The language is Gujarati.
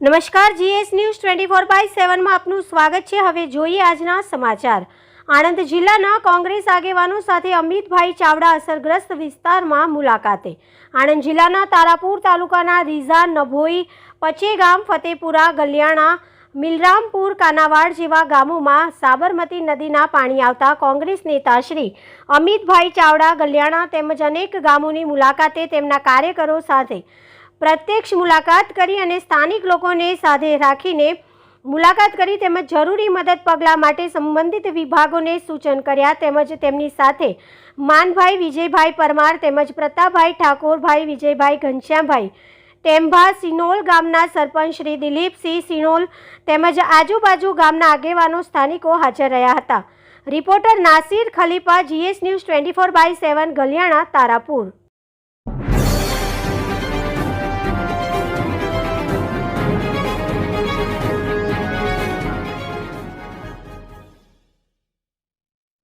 નમસ્કાર, જીએસ ન્યૂઝ 24/7 માં આપનું સ્વાગત છે। હવે જોઈએ આજના સમાચાર। આણંદ જિલ્લાના કોંગ્રેસ આગેવાનો સાથે અમિતભાઈ ચાવડા અસરગ્રસ્ત વિસ્તારમાં મુલાકાતે। આણંદ જિલ્લાના તારાપુર તાલુકાના રીઝા, નભોઈ, પચેગામ, ફતેપુરા, ગલિયાણા, મિલરામપુર, કાનાવાડ જેવા ગામોમાં સાબરમતી નદીના પાણી આવતા કોંગ્રેસ નેતા શ્રી અમિતભાઈ ચાવડા ગલિયાણા તેમજ અનેક ગામોની મુલાકાતે તેમના કાર્યકરો સાથે પ્રત્યક્ષ મુલાકાત કરી અને સ્થાનિક લોકોને સાથે રાખીને મુલાકાત કરી તેમજ જરૂરી મદદ પગલાં માટે સંબંધિત વિભાગોને સૂચન કર્યા। તેમજ તેમની સાથે માનભાઈ વિજયભાઈ પરમાર તેમજ પ્રતાપભાઈ ઠાકોરભાઈ વિજયભાઈ ઘનશ્યામભાઈ ટેમ્ભા, સિનોલ ગામના સરપંચ શ્રી દિલીપસિંહ સિનોલ તેમજ આજુબાજુ ગામના આગેવાનો સ્થાનિકો હાજર રહ્યા હતા। રિપોર્ટર નાસિર ખલીફા, જીએસ ન્યૂઝ 24/7 ગલિયાણા, તારાપુર।